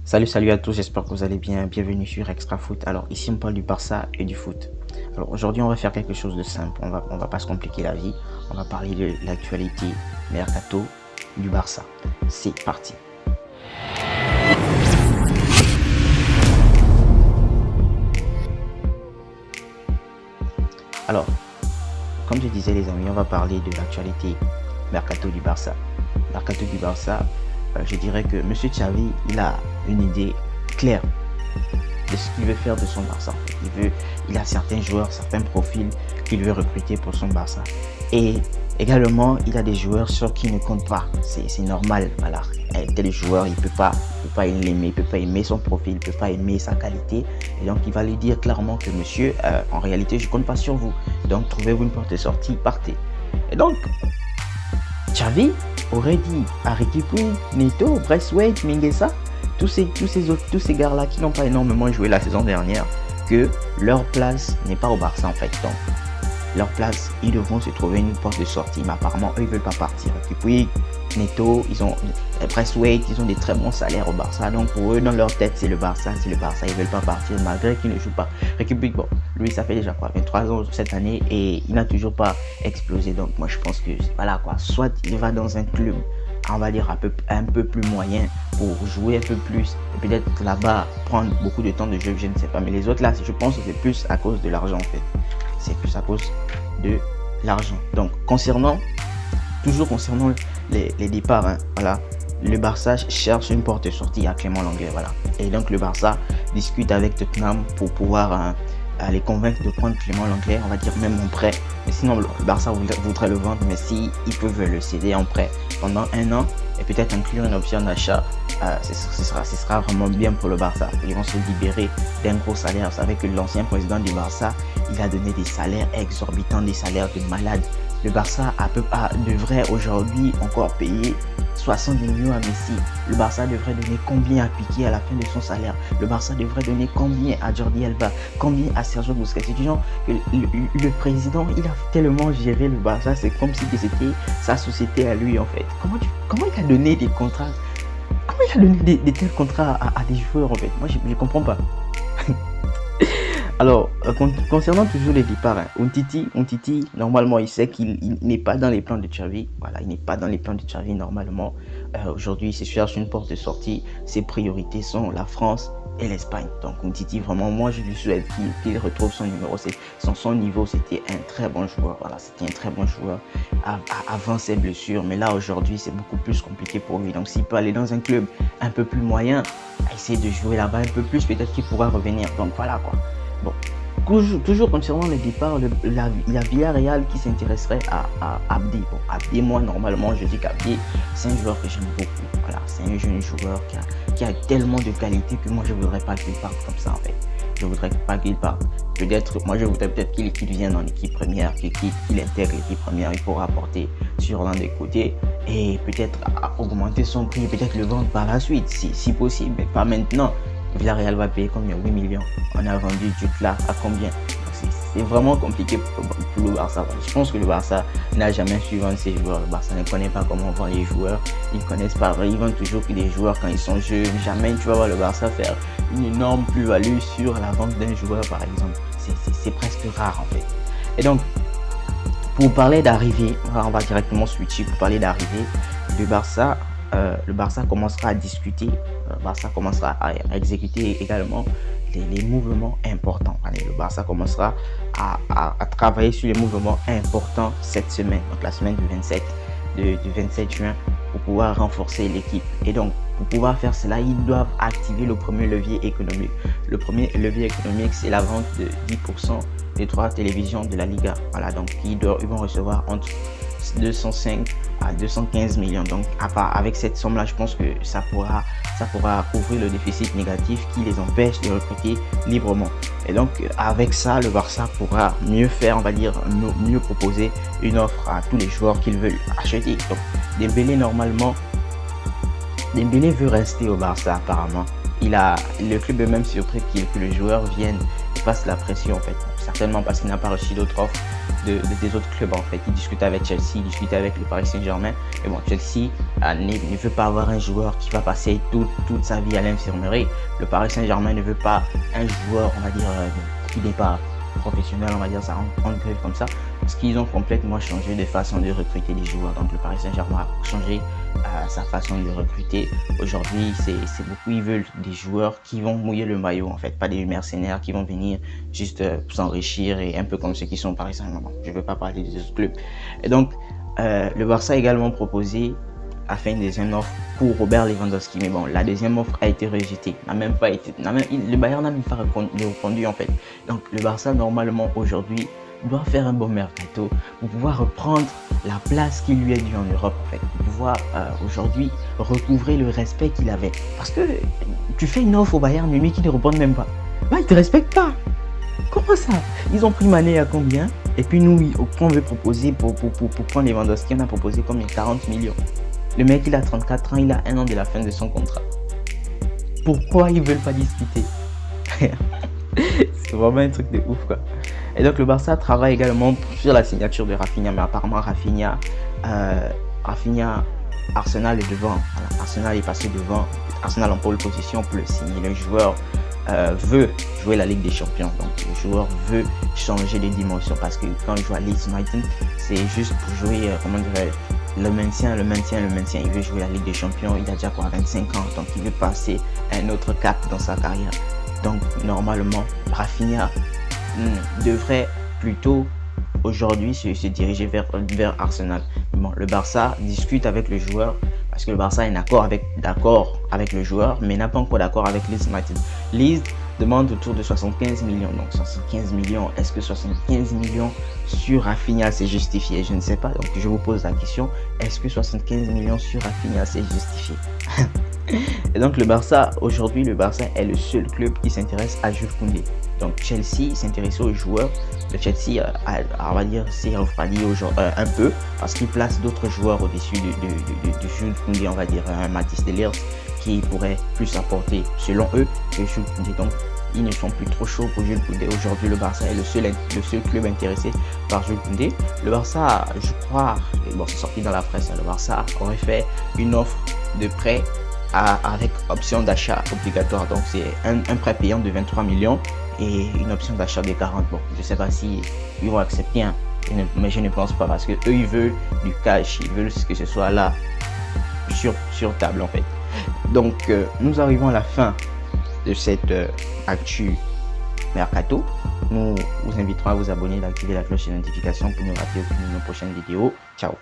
Salut à tous, j'espère que vous allez bien. Bienvenue sur Extra Foot. Alors ici on parle du Barça et du foot. Alors aujourd'hui on va faire quelque chose de simple, on va pas se compliquer la vie. On va parler de l'actualité mercato du Barça. C'est parti. Alors, comme je disais les amis, on va parler de l'actualité mercato du Barça. Mercato du Barça, je dirais que Monsieur Xavi, il a une idée claire de ce qu'il veut faire de son Barça. Il a certains joueurs, certains profils qu'il veut recruter pour son Barça. Et également, il a des joueurs sur qui il ne compte pas. C'est normal. Voilà. Tel joueur, il peut pas l'aimer, il peut pas aimer son profil, il peut pas aimer sa qualité. Et donc, il va lui dire clairement que monsieur, en réalité, je compte pas sur vous. Donc, trouvez-vous une porte de sortie, partez. Et donc, Xavi aurait dit à Riqui Puig, Neto, Braithwaite, Mingueza, tous ces gars-là qui n'ont pas énormément joué la saison dernière, que leur place n'est pas au Barça en fait. Donc, leur place, ils devront se trouver une porte de sortie, mais apparemment, eux, ils veulent pas partir. Et puis, Neto, Braithwaite, ils ont des très bons salaires au Barça. Donc, pour eux, dans leur tête, c'est le Barça, ils veulent pas partir, malgré qu'ils ne jouent pas. République, bon, lui, ça fait déjà quoi, 23 ans cette année, et il n'a toujours pas explosé. Donc, moi, je pense que, voilà quoi, soit il va dans un club, on va dire un peu plus moyen pour jouer un peu plus et peut-être là-bas prendre beaucoup de temps de jeu, je ne sais pas, mais les autres là je pense que c'est plus à cause de l'argent en fait, c'est plus à cause de l'argent. Donc toujours concernant les départs, hein, voilà, le Barça cherche une porte de sortie à Clément Lenglet, voilà, et donc le Barça discute avec Tottenham pour pouvoir les convaincre de prendre Clément Lenglet, on va dire même en prêt. Mais sinon le Barça voudrait le vendre, mais si ils peuvent le céder en prêt pendant 1 an et peut-être inclure une option d'achat, ce sera vraiment bien pour le Barça. Ils vont se libérer d'un gros salaire. Vous savez que l'ancien président du Barça, il a donné des salaires exorbitants, des salaires de malade. Le Barça devrait aujourd'hui encore payer 70 millions à Messi. Le Barça devrait donner combien à Piqué à la fin de son salaire? Le Barça devrait donner combien à Jordi Alba? Combien à Sergio Busquets? C'est du genre que le président, il a tellement géré le Barça, c'est comme si c'était sa société à lui en fait. Comment il a donné des contrats? Comment il a donné des tels contrats à des joueurs en fait? Moi je comprends pas. Alors, concernant toujours les départs, hein, Umtiti, normalement, il sait qu'il n'est pas dans les plans de Xavi. Voilà, il n'est pas dans les plans de Xavi normalement. Aujourd'hui, il se cherche une porte de sortie. Ses priorités sont la France et l'Espagne. Donc, Umtiti, vraiment, moi, je lui souhaite qu'il retrouve son numéro. Son niveau, c'était un très bon joueur. Voilà, c'était un très bon joueur avant ses blessures. Mais là, aujourd'hui, c'est beaucoup plus compliqué pour lui. Donc, s'il peut aller dans un club un peu plus moyen, essayer de jouer là-bas un peu plus, peut-être qu'il pourra revenir. Donc, voilà quoi. Bon, toujours concernant les départs, il y a Villarreal qui s'intéresserait à Abdi. Bon, Abdi, moi, normalement, je dis qu'Abdi, c'est un joueur que j'aime beaucoup. Voilà, c'est un jeune joueur qui a tellement de qualité que moi, je ne voudrais pas qu'il parte comme ça, en fait. Je ne voudrais pas qu'il parte. Moi, je voudrais peut-être qu'il vienne dans l'équipe première, qu'il intègre l'équipe première. Il pourra apporter sur l'un des côtés et peut-être augmenter son prix, peut-être le vendre par la suite, si possible, mais pas maintenant. Villarreal va payer combien? 8 millions. On a vendu Jutla à combien? C'est vraiment compliqué pour le Barça. Je pense que le Barça n'a jamais su vendre ses joueurs. Le Barça ne connaît pas comment vendre les joueurs. Ils ne connaissent pas. Ils vendent toujours que des joueurs quand ils sont jeunes. Jamais tu vas voir le Barça faire une énorme plus-value sur la vente d'un joueur, par exemple. C'est presque rare en fait. Et donc, pour parler d'arrivée, on va directement switcher pour parler d'arrivée. Le Barça commencera à discuter, le Barça commencera à exécuter également les mouvements importants. Allez, le Barça commencera à travailler sur les mouvements importants cette semaine, donc la semaine du 27 juin, pour pouvoir renforcer l'équipe. Et donc, pour pouvoir faire cela, ils doivent activer le premier levier économique. Le premier levier économique, c'est la vente de 10% des droits télévision de la Liga. Voilà, donc ils vont recevoir entre 205 à 215 millions. Donc avec cette somme là, je pense que ça pourra couvrir le déficit négatif qui les empêche de recruter librement. Et donc avec ça, le Barça pourra mieux faire, on va dire, mieux proposer une offre à tous les joueurs qu'ils veulent acheter. Donc Dembélé veut rester au Barça apparemment. Le club est même surpris que le joueur vienne et fasse la pression en fait. certainement parce qu'il n'a pas reçu d'autres offres des autres clubs en fait. Il discute avec Chelsea, il discute avec le Paris Saint-Germain. Mais bon, Chelsea ne veut pas avoir un joueur qui va passer toute sa vie à l'infirmerie. Le Paris Saint-Germain ne veut pas un joueur, on va dire, qui n'est pas professionnel, on va dire ça en grève comme ça, parce qu'ils ont complètement changé de façon de recruter les joueurs. Donc le Paris Saint-Germain a changé sa façon de recruter. Aujourd'hui, c'est beaucoup, ils veulent des joueurs qui vont mouiller le maillot en fait, pas des mercenaires qui vont venir juste s'enrichir et un peu comme ceux qui sont au Paris Saint-Germain. Je ne veux pas parler des autres clubs. Et donc le Barça a également proposé a fait une deuxième offre pour Robert Lewandowski, mais bon, la deuxième offre a été rejetée, le Bayern n'a même pas répondu en fait. Donc le Barça normalement aujourd'hui doit faire un bon mercato pour pouvoir reprendre la place qui lui est due en Europe en fait, pour pouvoir aujourd'hui recouvrer le respect qu'il avait. Parce que tu fais une offre au Bayern, mais lui qui ne répond même pas, bah il te respecte pas. Comment ça? Ils ont pris Mané à combien? Et puis nous, on veut proposer pour prendre Lewandowski, on a proposé combien? 40 millions. Le mec, il a 34 ans, il a 1 an de la fin de son contrat. Pourquoi ils veulent pas discuter? C'est vraiment un truc de ouf, quoi. Et donc, le Barça travaille également sur la signature de Rafinha, mais apparemment, Rafinha, Arsenal est devant. Voilà, Arsenal est passé devant. Arsenal en pole position pour le signer. Le joueur veut jouer la Ligue des Champions. Donc, le joueur veut changer de dimension parce que quand il joue à Leeds United, c'est juste pour jouer, le maintien. Il veut jouer la Ligue des Champions. Il a déjà 25 ans, donc il veut passer un autre cap dans sa carrière. Donc normalement, Rafinha devrait plutôt aujourd'hui se diriger vers Arsenal. Bon, le Barça discute avec le joueur parce que le Barça est d'accord avec le joueur, mais n'a pas encore d'accord avec Leeds United. Leeds demande autour de 75 millions. Donc 75 millions, est-ce que 75 millions sur Rafinha c'est justifié? Je ne sais pas. Donc je vous pose la question, est-ce que 75 millions sur Rafinha c'est justifié? Et donc le Barça, aujourd'hui le Barça est le seul club qui s'intéresse à Jules Koundé. Donc Chelsea s'intéresse aux joueurs. Le Chelsea on va dire s'est refroidi un peu parce qu'il place d'autres joueurs au-dessus de Jules Koundé, on va dire un Mathis de Ligt qui pourrait plus apporter selon eux que Jules Koundé. Donc ils ne sont plus trop chauds pour Jules Koundé. Aujourd'hui le Barça est le seul club intéressé par Jules Koundé. Le Barça, je crois, bon c'est sorti dans la presse, le Barça aurait fait une offre de prêt avec option d'achat obligatoire. Donc c'est un prêt payant de 23 millions et une option d'achat de 40. Bon, je ne sais pas si ils vont accepter, mais je ne pense pas parce que eux ils veulent du cash, ils veulent que ce soit là sur table en fait. Donc nous arrivons à la fin de cette actu mercato. Nous vous inviterons à vous abonner et d'activer la cloche de notification pour ne rater aucune de nos prochaines vidéos. Ciao.